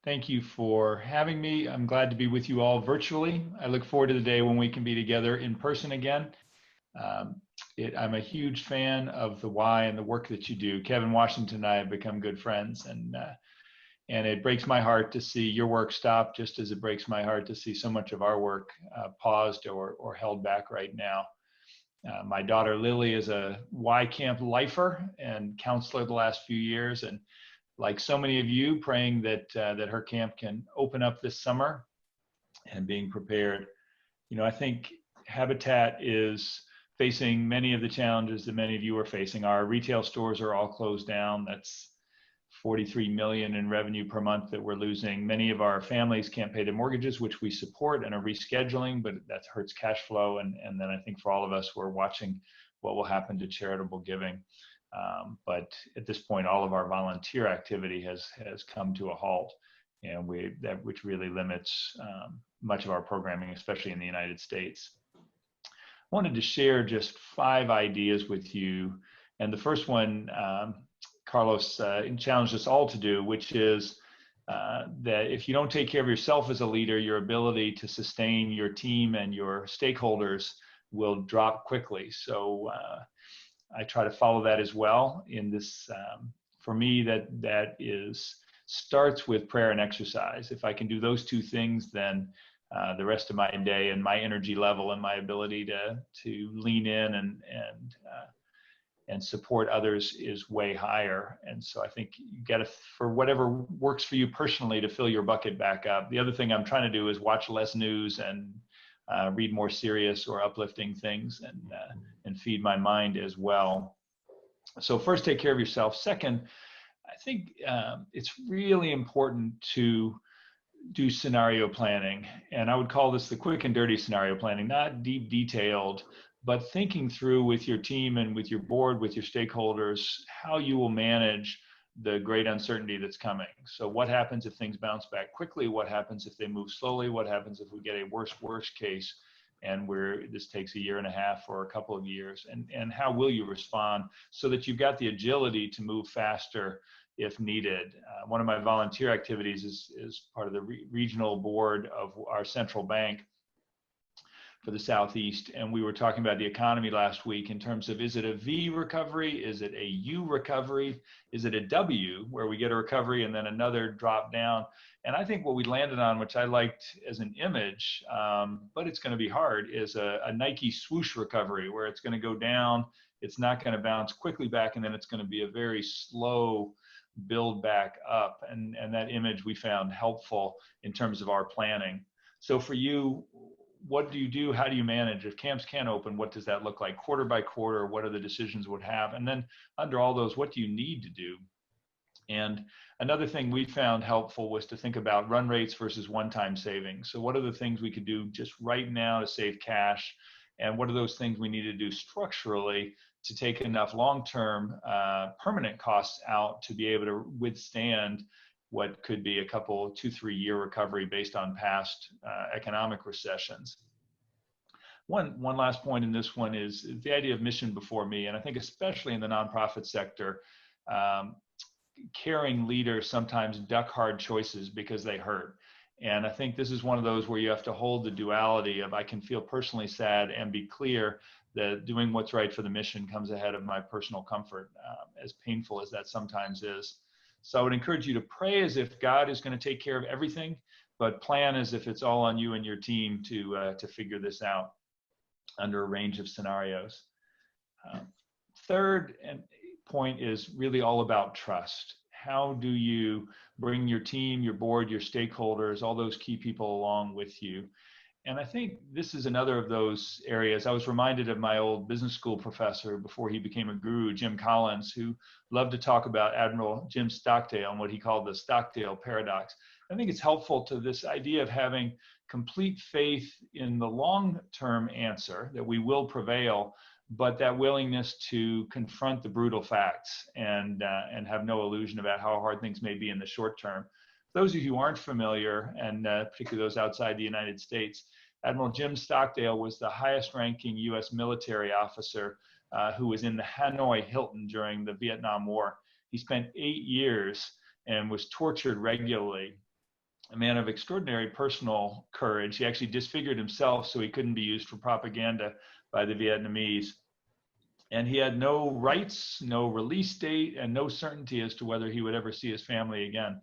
Thank you for having me. I'm glad to be with you all virtually. I look forward to the day when we can be together in person again. Um, I'm a huge fan of the Y and the work that you do. Kevin Washington and I have become good friends, and it breaks my heart to see your work stop, just as it breaks my heart to see so much of our work paused or held back right now. My daughter Lily is a Y camp lifer and counselor the last few years, and like so many of you, praying that that her camp can open up this summer and being prepared. You know, I think Habitat is facing many of the challenges that many of you are facing. Our retail stores are all closed down. That's 43 million in revenue per month that we're losing. Many of our families can't pay their mortgages, which we support and are rescheduling, but that hurts cash flow. And then I think for all of us, we're watching what will happen to charitable giving. But at this point, all of our volunteer activity has come to a halt, and which really limits much of our programming, especially in the United States. I wanted to share just 5 ideas with you, and the first one Carlos challenged us all to do, which is that if you don't take care of yourself as a leader, your ability to sustain your team and your stakeholders will drop quickly. So I try to follow that as well in this. For me, that starts with prayer and exercise. If I can do those 2 things, then the rest of my day and my energy level and my ability to lean in and support others is way higher. And so I think you got to, for whatever works for you personally, to fill your bucket back up. The other thing I'm trying to do is watch less news and read more serious or uplifting things and feed my mind as well. So first, take care of yourself. Second, I think it's really important to do scenario planning. And I would call this the quick and dirty scenario planning, not deep detailed, but thinking through with your team and with your board, with your stakeholders, how you will manage the great uncertainty that's coming. So what happens if things bounce back quickly? What happens if they move slowly? What happens if we get a worst case and this takes a year and a half or a couple of years? And how will you respond so that you've got the agility to move faster if needed? One of my volunteer activities is part of the regional board of our central bank for the Southeast, and we were talking about the economy last week in terms of, is it a V recovery? Is it a U recovery? Is it a W where we get a recovery and then another drop down? And I think what we landed on, which I liked as an image, but it's going to be hard, is a Nike swoosh recovery where it's going to go down, it's not going to bounce quickly back, and then it's going to be a very slow build back up. And that image we found helpful in terms of our planning. So for you, what do you do? How do you manage? If camps can't open, what does that look like? Quarter by quarter, what are the decisions would have? And then under all those, what do you need to do? And another thing we found helpful was to think about run rates versus one-time savings. So what are the things we could do just right now to save cash? And what are those things we need to do structurally to take enough long-term permanent costs out to be able to withstand what could be a couple 2-3 year recovery based on past economic recessions. One last point in this one is the idea of mission before me. And I think especially in the nonprofit sector, caring leaders sometimes duck hard choices because they hurt. And I think this is one of those where you have to hold the duality of, I can feel personally sad and be clear that doing what's right for the mission comes ahead of my personal comfort, as painful as that sometimes is. So I would encourage you to pray as if God is going to take care of everything, but plan as if it's all on you and your team to figure this out under a range of scenarios. Third point is really all about trust. How do you bring your team, your board, your stakeholders, all those key people along with you? And I think this is another of those areas. I was reminded of my old business school professor before he became a guru, Jim Collins, who loved to talk about Admiral Jim Stockdale and what he called the Stockdale Paradox. I think it's helpful to this idea of having complete faith in the long-term answer that we will prevail, but that willingness to confront the brutal facts and have no illusion about how hard things may be in the short term. Those of you who aren't familiar, and particularly those outside the United States, Admiral Jim Stockdale was the highest ranking US military officer who was in the Hanoi Hilton during the Vietnam War. He spent 8 years and was tortured regularly. a man of extraordinary personal courage. He actually disfigured himself so he couldn't be used for propaganda by the Vietnamese. And he had no rights, no release date, and no certainty as to whether he would ever see his family again.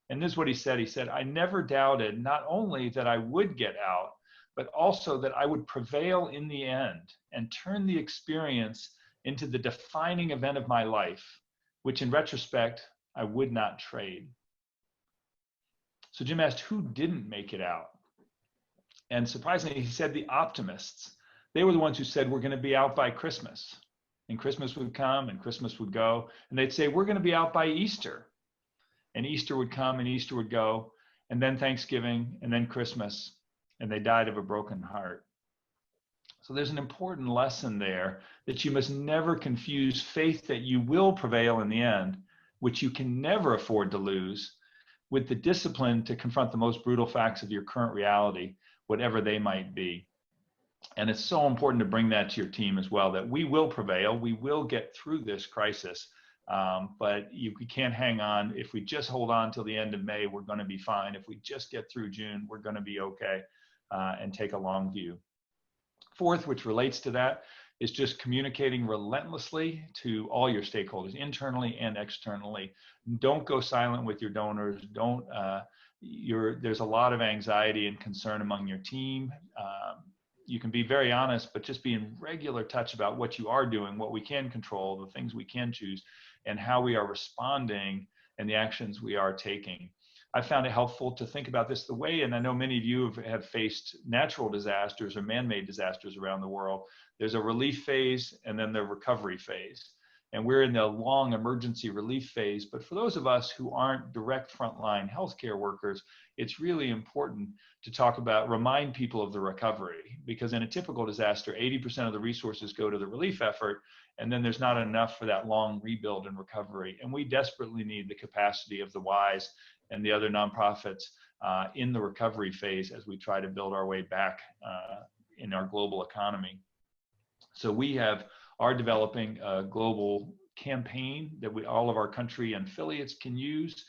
And this is what he said. He said, I never doubted not only that I would get out, but also that I would prevail in the end and turn the experience into the defining event of my life, which in retrospect, I would not trade. So Jim asked, who didn't make it out? And surprisingly, he said the optimists. They were the ones who said, we're going to be out by Christmas. And Christmas would come and Christmas would go. And they'd say, we're going to be out by Easter. And Easter would come and Easter would go. And then Thanksgiving and then Christmas. And they died of a broken heart. So there's an important lesson there that you must never confuse faith that you will prevail in the end, which you can never afford to lose, with the discipline to confront the most brutal facts of your current reality, whatever they might be. And it's so important to bring that to your team as well, that we will prevail, we will get through this crisis, but we can't hang on. If we just hold on till the end of May, we're going to be fine. If we just get through June, we're going to be okay, and take a long view. Fourth, which relates to that, is just communicating relentlessly to all your stakeholders, internally and externally. Don't go silent with your donors. There's a lot of anxiety and concern among your team. You can be very honest, but just be in regular touch about what you are doing, what we can control, the things we can choose, and how we are responding and the actions we are taking. I found it helpful to think about this the way, and I know many of you have faced natural disasters or man-made disasters around the world. There's a relief phase and then the recovery phase. And we're in the long emergency relief phase. But for those of us who aren't direct frontline healthcare workers, it's really important to remind people of the recovery, because in a typical disaster, 80% of the resources go to the relief effort, and then there's not enough for that long rebuild and recovery. And we desperately need the capacity of the Ys and the other nonprofits in the recovery phase as we try to build our way back in our global economy. So we are developing a global campaign that all of our country and affiliates can use.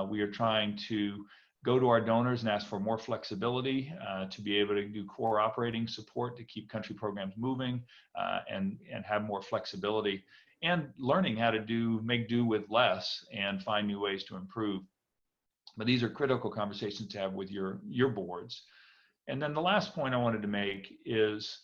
We are trying to go to our donors and ask for more flexibility to be able to do core operating support to keep country programs moving and have more flexibility, and learning how to make do with less and find new ways to improve. But these are critical conversations to have with your boards. And then the last point I wanted to make is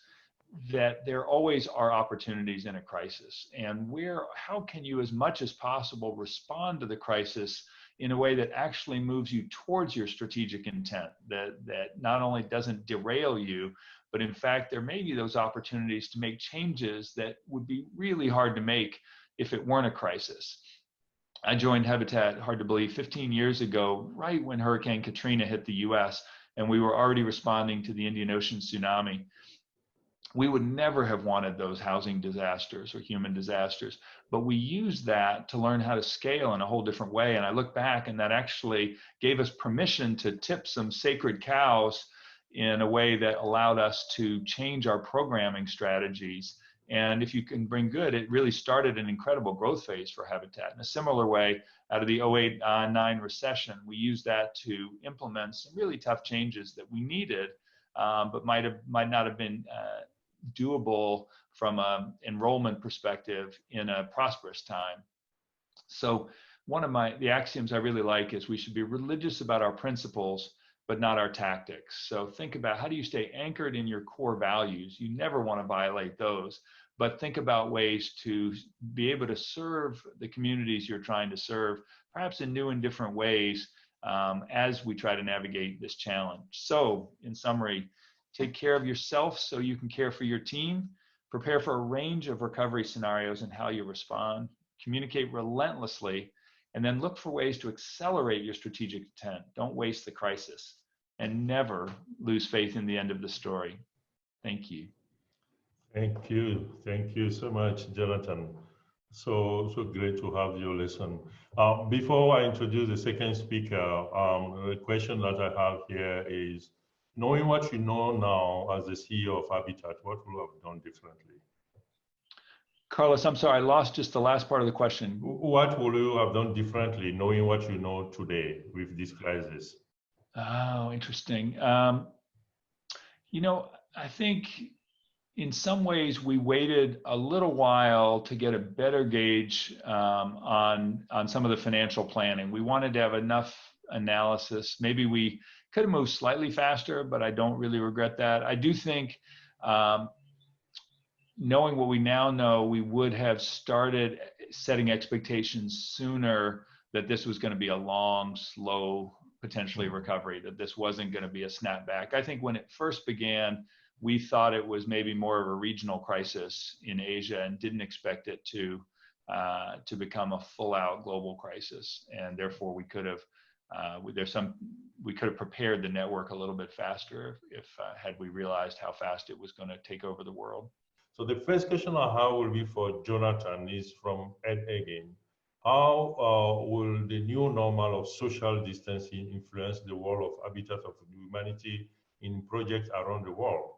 that there always are opportunities in a crisis, and how can you as much as possible respond to the crisis in a way that actually moves you towards your strategic intent, that not only doesn't derail you, but in fact there may be those opportunities to make changes that would be really hard to make if it weren't a crisis. I joined Habitat, hard to believe, 15 years ago, right when Hurricane Katrina hit the US, and we were already responding to the Indian Ocean tsunami. We would never have wanted those housing disasters or human disasters, but we used that to learn how to scale in a whole different way. And I look back, and that actually gave us permission to tip some sacred cows in a way that allowed us to change our programming strategies. And if you can bring good, it really started an incredible growth phase for Habitat. In a similar way, out of the 08-09 recession, we used that to implement some really tough changes that we needed, but might not have been doable from an enrollment perspective in a prosperous time. So one of the axioms I really like is we should be religious about our principles, but not our tactics. So think about, how do you stay anchored in your core values? You never want to violate those, but think about ways to be able to serve the communities you're trying to serve, perhaps in new and different ways, as we try to navigate this challenge. So in summary, take care of yourself so you can care for your team. Prepare for a range of recovery scenarios and how you respond. Communicate relentlessly, and then look for ways to accelerate your strategic intent. Don't waste the crisis, and never lose faith in the end of the story. Thank you. Thank you. Thank you so much, Jonathan. So great to have your lesson. Before I introduce the second speaker, the question that I have here is, knowing what you know now as the CEO of Habitat, what would you have done differently? Carlos, I'm sorry, I lost just the last part of the question. What would you have done differently, knowing what you know today with this crisis? Oh, interesting. I think in some ways we waited a little while to get a better gauge on some of the financial planning. We wanted to have enough analysis. Maybe we could have moved slightly faster, but I don't really regret that. I do think um, knowing what we now know, we would have started setting expectations sooner that this was going to be a long, slow, potentially recovery, that this wasn't going to be a snapback. I think when it first began, we thought it was maybe more of a regional crisis in Asia and didn't expect it to become a full-out global crisis. And therefore, we could have we could have prepared the network a little bit faster if had we realized how fast it was going to take over the world. So the first question I have will be for Jonathan, is from Ed again. How will the new normal of social distancing influence the world of Habitat of Humanity in projects around the world?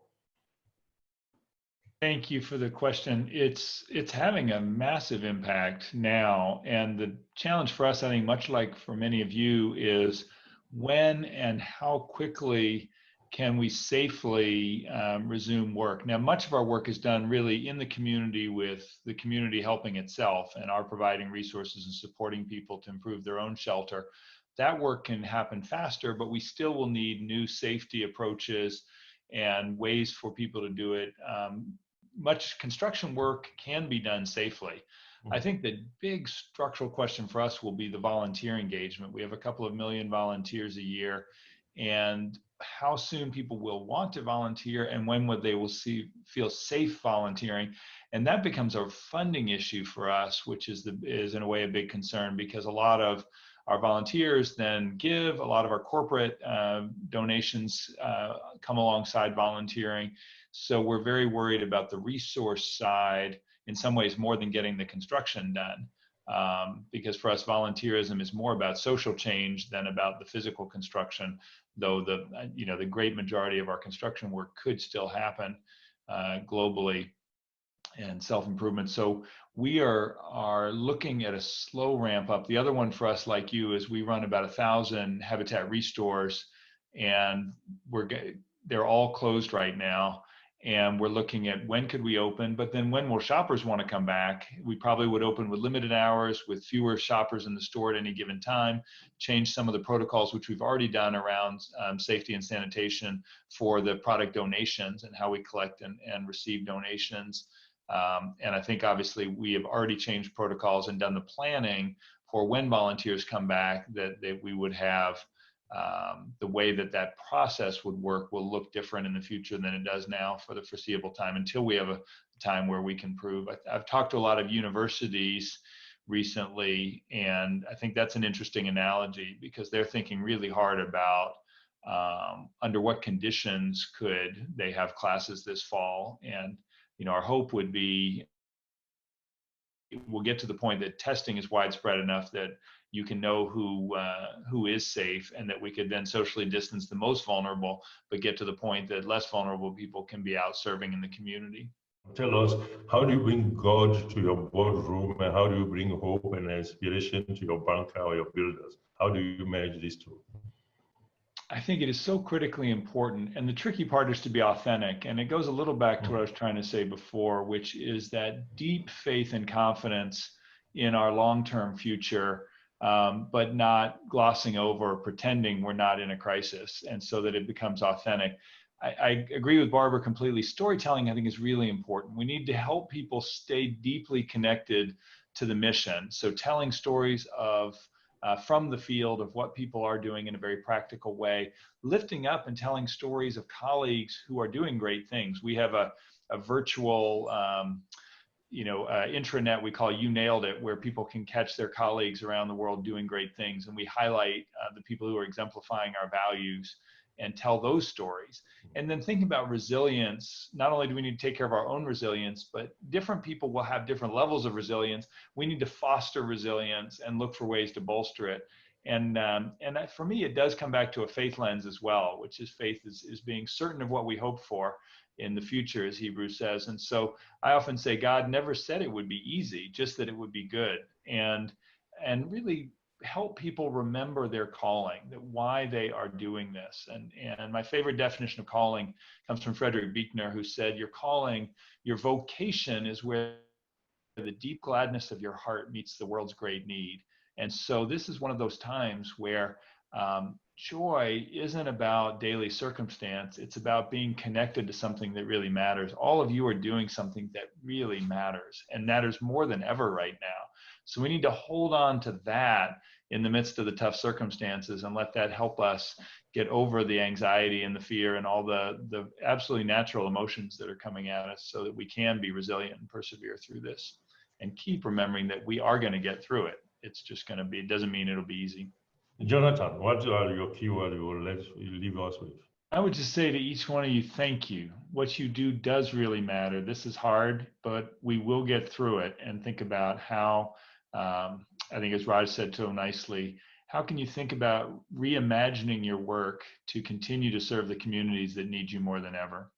Thank you for the question. It's having a massive impact now, and the challenge for us, I think, much like for many of you, is when and how quickly can we safely resume work. Now, much of our work is done really in the community, with the community helping itself and our providing resources and supporting people to improve their own shelter. That work can happen faster, but we still will need new safety approaches and ways for people to do it. Much construction work can be done safely. I think the big structural question for us will be the volunteer engagement. We have a couple of million volunteers a year, and how soon people will want to volunteer and when would they will feel safe volunteering. And that becomes a funding issue for us, which is in a way a big concern, because a lot of our volunteers then give, a lot of our corporate donations come alongside volunteering. So we're very worried about the resource side, in some ways more than getting the construction done. Because for us, volunteerism is more about social change than about the physical construction, though the great majority of our construction work could still happen globally and self-improvement. So we are looking at a slow ramp up. The other one for us, like you, is we run about 1,000 habitat restores, and they're all closed right now. And we're looking at when could we open, but then when will shoppers want to come back? We probably would open with limited hours, with fewer shoppers in the store at any given time, change some of the protocols, which we've already done around safety and sanitation for the product donations and how we collect and receive donations. And I think obviously we have already changed protocols and done the planning for when volunteers come back, that we would have the way that process would work will look different in the future than it does now for the foreseeable time, until we have a time where we can prove. I've talked to a lot of universities recently, and I think that's an interesting analogy, because they're thinking really hard about under what conditions could they have classes this fall. And our hope would be we'll get to the point that testing is widespread enough that you can know who is safe, and that we could then socially distance the most vulnerable, but get to the point that less vulnerable people can be out serving in the community. Tell us, how do you bring God to your boardroom, and how do you bring hope and inspiration to your banker or your builders? How do you manage these two? I think it is so critically important, and the tricky part is to be authentic. And it goes a little back to what I was trying to say before, which is that deep faith and confidence in our long-term future, but not glossing over or pretending we're not in a crisis, and so that it becomes authentic. I agree with Barbara completely. Storytelling, I think, is really important. We need to help people stay deeply connected to the mission. So telling stories from the field of what people are doing in a very practical way, lifting up and telling stories of colleagues who are doing great things. We have a virtual intranet we call You Nailed It, where people can catch their colleagues around the world doing great things, and we highlight the people who are exemplifying our values and tell those stories. And then think about resilience. Not only do we need to take care of our own resilience, but different people will have different levels of resilience. We need to foster resilience and look for ways to bolster it. And for me, it does come back to a faith lens as well, which is faith is being certain of what we hope for in the future, as Hebrews says. And so I often say God never said it would be easy, just that it would be good. And really, help people remember their calling, that why they are doing this. And my favorite definition of calling comes from Frederick Buechner, who said, your calling, your vocation is where the deep gladness of your heart meets the world's great need. And so this is one of those times where joy isn't about daily circumstance. It's about being connected to something that really matters. All of you are doing something that really matters, and matters more than ever right now. So we need to hold on to that in the midst of the tough circumstances and let that help us get over the anxiety and the fear and all the absolutely natural emotions that are coming at us, so that we can be resilient and persevere through this, and keep remembering that we are going to get through it. It's just going to be, it doesn't mean it'll be easy. Jonathan, what are your keywords you will leave us with? I would just say to each one of you, thank you. What you do does really matter. This is hard, but we will get through it. And think about how, I think as Raj said so nicely, how can you think about reimagining your work to continue to serve the communities that need you more than ever?